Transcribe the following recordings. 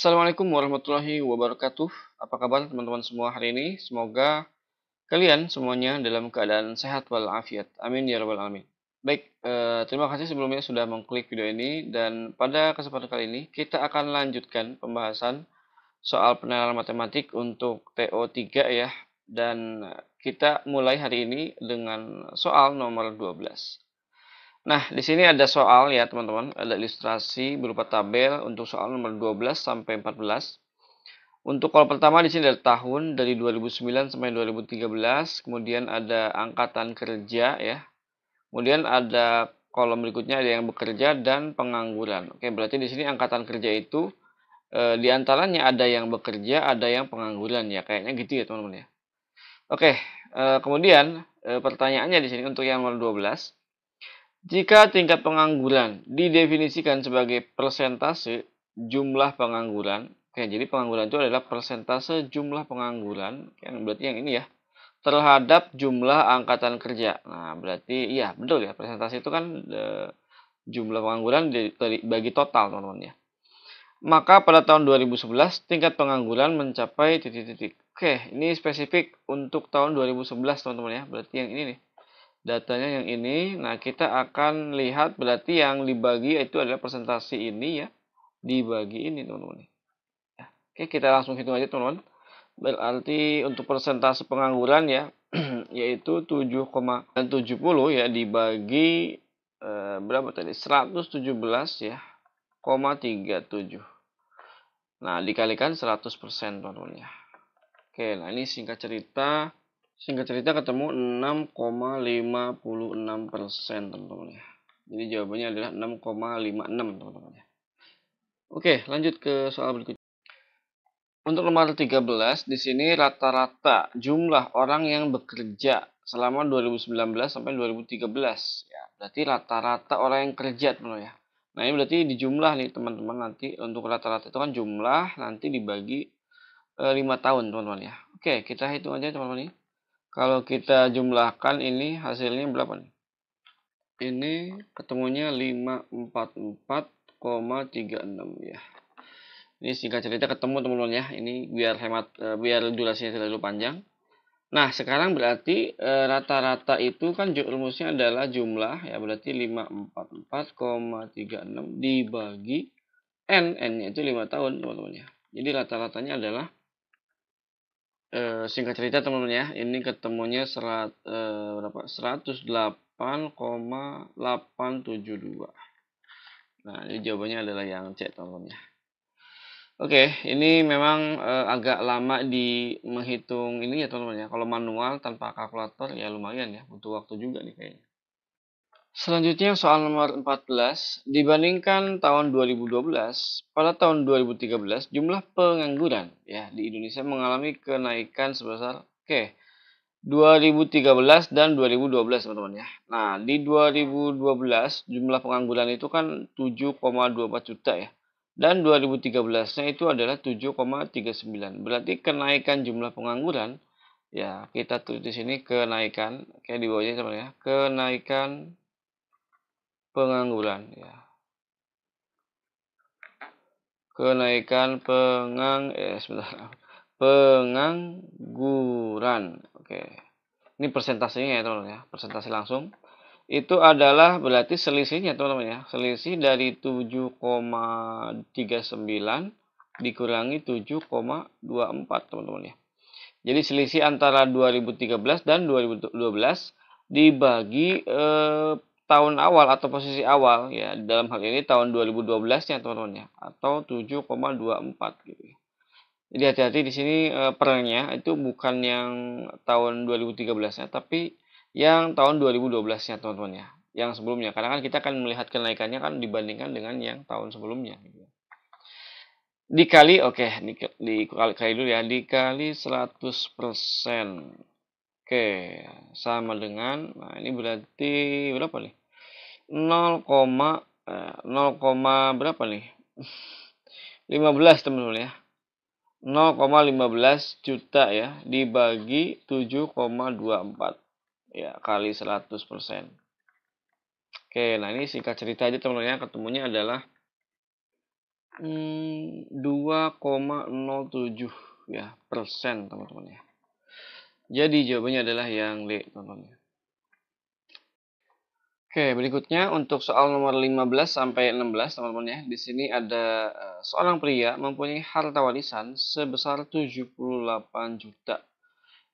Assalamualaikum warahmatullahi wabarakatuh. Apa kabar teman-teman semua hari ini? Semoga kalian semuanya dalam keadaan sehat walafiat. Amin ya rabbal alamin. Baik, terima kasih sebelumnya sudah mengklik video ini dan pada kesempatan kali ini kita akan lanjutkan pembahasan soal pengenalan matematik untuk TO3 ya. Dan kita mulai hari ini dengan soal nomor 12. Nah, di sini ada soal ya teman-teman, ada ilustrasi berupa tabel untuk soal nomor 12 sampai 14. Untuk kalau pertama di sini ada tahun dari 2009 sampai 2013, kemudian ada angkatan kerja ya. Kemudian ada kolom berikutnya ada yang bekerja dan pengangguran. Oke, berarti di sini angkatan kerja itu di antaranya ada yang bekerja, ada yang pengangguran ya. Kayaknya gitu ya teman-teman ya. Oke, kemudian pertanyaannya di sini untuk yang nomor 12. Jika tingkat pengangguran didefinisikan sebagai persentase jumlah pengangguran, oke, jadi pengangguran itu adalah persentase jumlah pengangguran, yang berarti yang ini ya, terhadap jumlah angkatan kerja. Nah, berarti iya, betul ya, persentase itu kan jumlah pengangguran bagi total, teman-teman ya. Maka pada tahun 2011 tingkat pengangguran mencapai titik-titik. Oke, ini spesifik untuk tahun 2011, teman-teman ya. Berarti yang ini nih. Datanya yang ini. Nah, kita akan lihat berarti yang dibagi itu adalah presentasi ini ya. Dibagi ini, teman-teman. Ya. Oke, kita langsung hitung aja, teman-teman. Berarti untuk persentase pengangguran ya, yaitu 7,70 ya dibagi berapa tadi? 117 ya, 37. Nah, dikalikan 100%, teman-teman ya. Oke, nah ini singkat cerita ketemu 6,56%, teman-teman ya. Jadi jawabannya adalah 6,56, teman-teman ya. Oke, lanjut ke soal berikutnya. Untuk nomor 13, di sini rata-rata jumlah orang yang bekerja selama 2019 sampai 2013. Ya, berarti rata-rata orang yang kerja, teman-teman ya. Nah, ini berarti dijumlah nih, teman-teman. Nanti untuk rata-rata itu kan jumlah, nanti dibagi 5 tahun, teman-teman ya. Oke, kita hitung aja, teman-teman. Kalau kita jumlahkan ini hasilnya berapa nih? Ini ketemunya 544,36 ya. Ini singkat cerita ketemu, teman-teman ya. Ini biar hemat, biar durasinya tidak terlalu panjang. Nah, sekarang berarti rata-rata itu kan rumusnya adalah jumlah ya, berarti 544,36 dibagi N. N-nya itu 5 tahun, teman-teman ya. Jadi rata-ratanya adalah singkat cerita, teman-teman ya, ini ketemunya berapa? 108,872. Nah, ini jawabannya adalah yang C, teman-teman ya. Oke, ini memang agak lama di menghitung ini ya, teman-teman ya. Kalau manual tanpa kalkulator ya lumayan ya, butuh waktu juga nih kayaknya. Selanjutnya soal nomor 14, dibandingkan tahun 2012, pada tahun 2013 jumlah pengangguran ya di Indonesia mengalami kenaikan sebesar 2013 dan 2012, teman-teman ya. Nah, di 2012 jumlah pengangguran itu kan 7,24 juta ya. Dan 2013-nya itu adalah 7,39. Berarti kenaikan jumlah pengangguran ya, kita tulis di sini kenaikan kayak di bawahnya, teman-teman ya. Kenaikan pengangguran ya. Kenaikan pengangguran. Oke. Ini persentasenya ya, teman-teman ya. Persentase langsung. Itu adalah berarti selisihnya, teman-teman ya. Selisih dari 7,39 dikurangi 7,24, teman-teman ya. Jadi selisih antara 2013 dan 2012 dibagi tahun awal atau posisi awal ya, dalam hal ini tahun 2012-nya, teman-teman ya, atau 7,24 gitu ya. Jadi hati-hati di sini pernya itu bukan yang tahun 2013-nya, tapi yang tahun 2012-nya, teman-teman ya, yang sebelumnya. Karena kan kita akan melihat kenaikannya kan dibandingkan dengan yang tahun sebelumnya gitu. Dikali, oke, dikali dulu ya, dikali 100%. Oke, sama dengan, nah ini berarti berapa nih? 0, 0, berapa nih? 15, teman-teman ya. 0,15 juta ya dibagi 7,24 ya kali 100%. Oke, nah ini singkat cerita aja, teman-teman ya, ketemunya adalah 2,07 ya persen teman-teman ya. Jadi jawabannya adalah yang D teman-teman. Oke, berikutnya untuk soal nomor 15 sampai 16 teman-teman ya. Di sini ada seorang pria mempunyai harta warisan sebesar 78 juta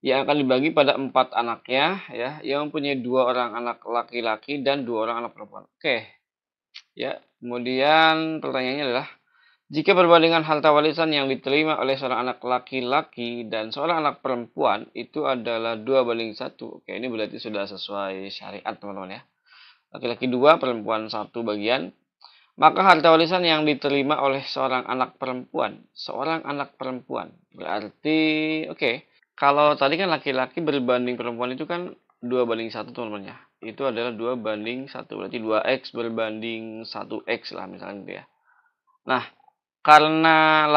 yang akan dibagi pada 4 anaknya ya, yang mempunyai 2 orang anak laki-laki dan 2 orang anak perempuan. Oke. Ya, kemudian pertanyaannya adalah jika perbandingan harta warisan yang diterima oleh seorang anak laki-laki dan seorang anak perempuan itu adalah 2:1. Oke, ini berarti sudah sesuai syariat teman-teman ya. Laki-laki 2, perempuan 1 bagian. Maka harta warisan yang diterima oleh seorang anak perempuan. Seorang anak perempuan. Berarti, oke. Kalau tadi kan laki-laki berbanding perempuan itu kan 2:1 teman-teman ya. Itu adalah 2:1. Berarti 2x berbanding 1x lah misalnya gitu ya. Nah, karena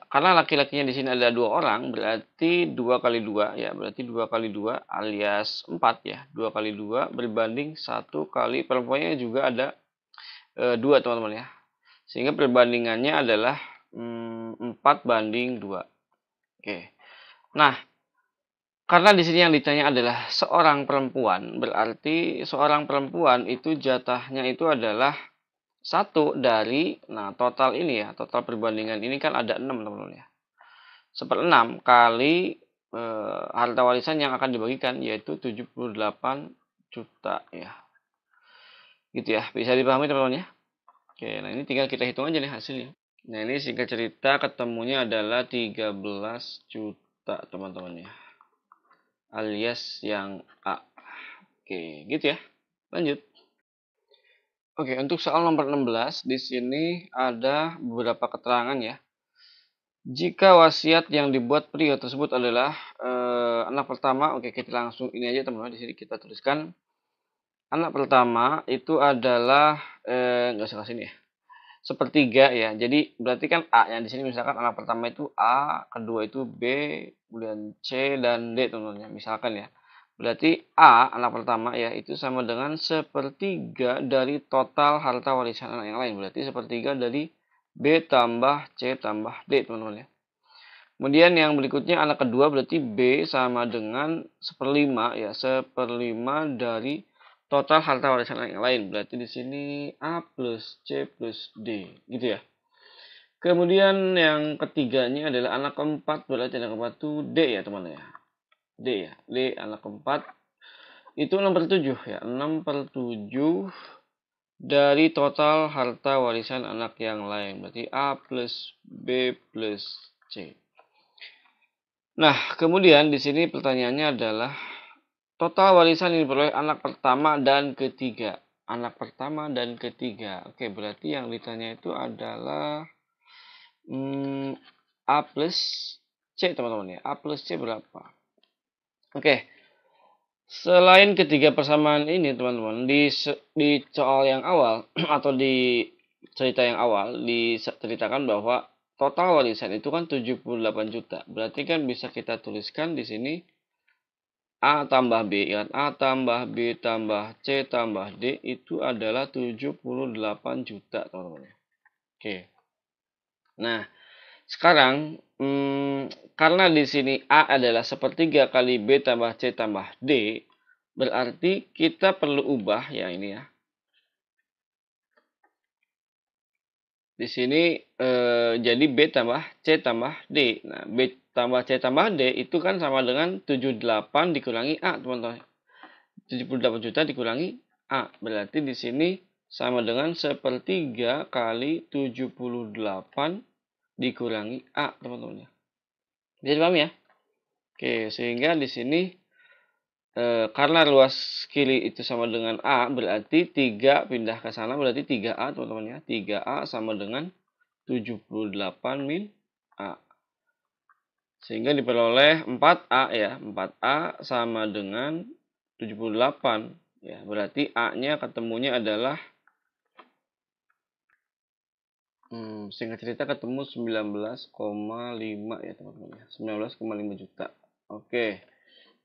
karena laki-lakinya di sini ada 2 orang, berarti 2 kali 2 ya, berarti 2 kali 2 alias 4 ya. 2 kali 2 berbanding 1 kali perempuannya juga ada 2 teman-teman ya. Sehingga perbandingannya adalah 4:2. Oke. Nah, karena di sini yang ditanya adalah seorang perempuan, berarti seorang perempuan itu jatahnya itu adalah 1 dari, nah total ini ya, total perbandingan ini kan ada 6 teman-teman ya. 1/6 kali harta warisan yang akan dibagikan yaitu 78 juta ya. Gitu ya, bisa dipahami teman-teman ya. Oke, nah ini tinggal kita hitung aja nih hasilnya. Nah ini singkat cerita ketemunya adalah 13 juta teman-teman ya. Alias yang A. Oke, gitu ya. Lanjut. Oke, untuk soal nomor 16 di sini ada beberapa keterangan ya. Jika wasiat yang dibuat pria tersebut adalah anak pertama, oke kita langsung ini aja teman-teman di sini kita tuliskan anak pertama itu adalah nggak usah kasih ini ya. Sepertiga ya. Jadi berarti kan A yang di sini misalkan anak pertama itu A, kedua itu B, kemudian C dan D teman-teman ya. Misalkan ya. Berarti A anak pertama ya itu sama dengan sepertiga dari total harta warisan anak yang lain. Berarti sepertiga dari B tambah C tambah D teman-teman ya. Kemudian yang berikutnya anak kedua berarti B sama dengan 1/5 ya, 1/5 dari total harta warisan yang lain. Berarti di sini A plus C plus D, gitu ya. Kemudian yang ketiganya adalah anak keempat, berarti anak keempat itu D ya teman-teman ya. D ya, D anak keempat itu 6/7 ya, 6/7 dari total harta warisan anak yang lain. Berarti A plus B plus C. Nah, kemudian di sini pertanyaannya adalah total warisan yang diperoleh anak pertama dan ketiga. Anak pertama dan ketiga. Oke, berarti yang ditanya itu adalah A plus C teman-teman ya. A plus C berapa? Oke. Selain ketiga persamaan ini teman-teman, di soal yang awal atau di cerita yang awal diceritakan bahwa total warisan itu kan 78 juta. Berarti kan bisa kita tuliskan di sini A tambah B, ya. A tambah B tambah C tambah D itu adalah 78 juta, teman-teman. Oke. Nah, sekarang karena di sini A adalah sepertiga kali B tambah C tambah D, berarti kita perlu ubah ya ini ya. Di sini jadi B tambah C tambah D. Nah, B tambah C tambah D itu kan sama dengan 78 dikurangi A, teman-teman. 78 juta dikurangi A. Berarti di sini sama dengan sepertiga kali 78 dikurangi A, teman-teman. Bisa dipahami ya? Oke, sehingga di sini karena luas kiri itu sama dengan A, berarti 3 pindah ke sana berarti 3A, teman-teman ya. 3A sama dengan 78 min A. Sehingga diperoleh 4A ya. 4A sama dengan 78 ya. Berarti A-nya ketemunya adalah singkat cerita ketemu 19,5 ya teman-teman ya. 19,5 juta. Oke.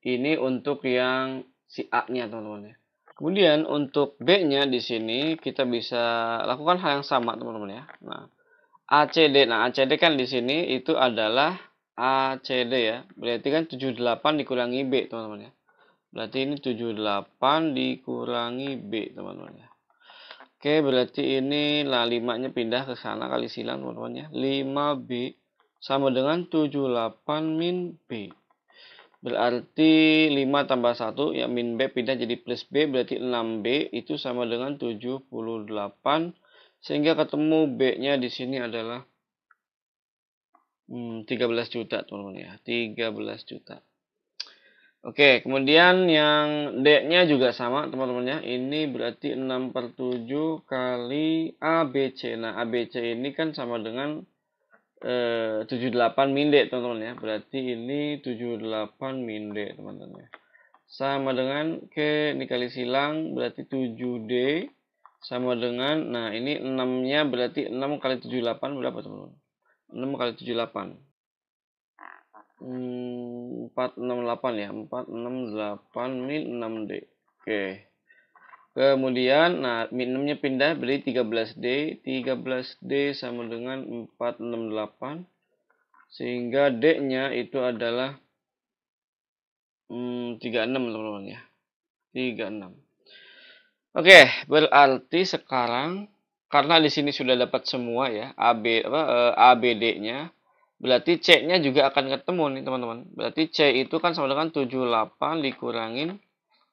Ini untuk yang si A-nya teman-teman ya. Kemudian untuk B-nya di sini kita bisa lakukan hal yang sama, teman-teman ya. Nah, ACD. Nah, ACD kan di sini itu adalah ACD ya. Berarti kan 78 dikurangi B, teman-teman ya. Berarti ini 78 dikurangi B, teman-teman ya. Oke, berarti ini lah 5-nya pindah ke sana kali silang, teman-teman ya. 5B sama dengan 78 min B. Berarti 5 tambah 1 ya, min B pindah jadi plus B, berarti 6B itu sama dengan 78. Sehingga ketemu B-nya di sini adalah 13 juta, teman-teman ya. 13 juta. Oke, kemudian yang D-nya juga sama, teman-teman ya. Ini berarti 6/7 kali ABC. Nah, ABC ini kan sama dengan 78 min D, teman-teman ya. Berarti ini 78 min D, teman-teman ya. Sama dengan, ini kali silang, berarti 7D. Sama dengan, nah ini 6-nya berarti 6 kali 78 berapa, teman-teman? 6 kali 78. 468 ya, 468 min 6D. Oke. Kemudian, nah min 6-nya pindah berarti 13D. 13D sama dengan 468. Sehingga D-nya itu adalah 36, teman-teman ya. 36. Oke, berarti sekarang karena di sini sudah dapat semua ya, ABD-nya. Berarti C-nya juga akan ketemu nih, teman-teman. Berarti C itu kan sama dengan 78 dikurangin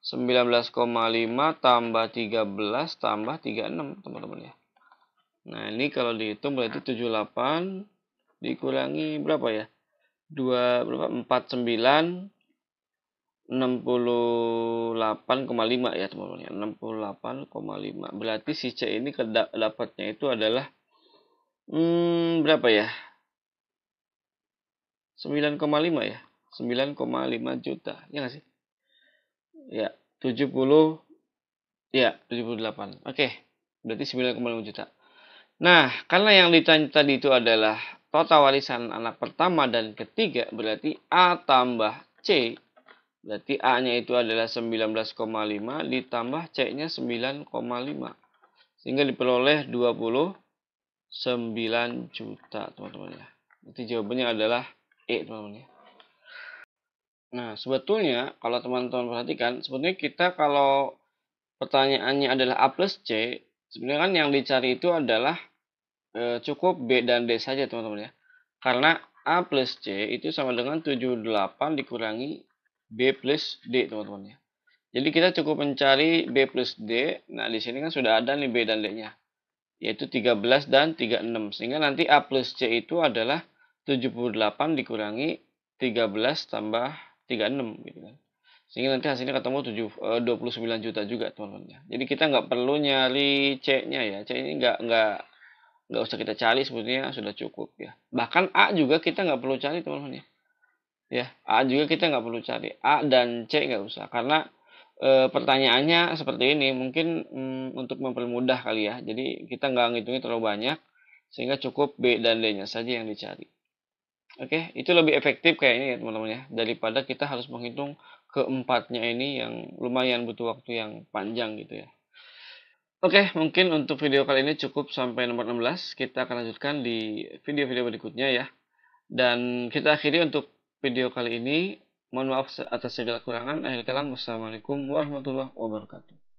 19,5 tambah 13 tambah 36, teman-teman ya. Nah, ini kalau dihitung berarti 78 dikurangi berapa ya? 68,5 ya, teman-teman ya. 68,5. Berarti si C ini dapatnya itu adalah berapa ya? 9,5 ya. 9,5 juta. Ya nggak sih? Ya, 70 ya, 78. Oke. Berarti 9,5 juta. Nah, karena yang ditanya tadi itu adalah total warisan anak pertama dan ketiga, berarti A tambah C. Berarti A-nya itu adalah 19,5 ditambah C-nya 9,5. Sehingga diperoleh 29 juta, teman-teman ya. Nanti jawabannya adalah E, teman-teman ya. Nah, sebetulnya kalau teman-teman perhatikan, sebetulnya kita kalau pertanyaannya adalah A plus C, sebenarnya kan yang dicari itu adalah cukup B dan D saja, teman-teman ya. Karena A plus C itu sama dengan 78 dikurangi B plus D, teman-teman ya. Jadi kita cukup mencari B plus D. Nah, di sini kan sudah ada nih B dan D-nya, yaitu 13 dan 36. Sehingga nanti A plus C itu adalah 78 dikurangi 13 tambah 36 gitu kan. Sehingga nanti hasilnya ketemu 29 juta juga, teman-teman ya. Jadi kita nggak perlu nyari C-nya ya. C ini nggak usah kita cari, sebetulnya sudah cukup ya. Bahkan A juga kita nggak perlu cari, teman-teman ya. Ya, A juga kita nggak perlu cari. A dan C nggak usah, karena pertanyaannya seperti ini. Mungkin untuk mempermudah kali ya. Jadi kita nggak ngitungnya terlalu banyak, sehingga cukup B dan D-nya saja yang dicari. Oke, itu lebih efektif kayaknya ya, teman-teman ya, daripada kita harus menghitung keempatnya ini yang lumayan butuh waktu yang panjang gitu ya. Oke, mungkin untuk video kali ini cukup sampai nomor 16. Kita akan lanjutkan di video-video berikutnya ya. Dan kita akhiri untuk video kali ini. Mohon maaf atas segala kekurangan. Akhir kalam, wassalamualaikum warahmatullahi wabarakatuh.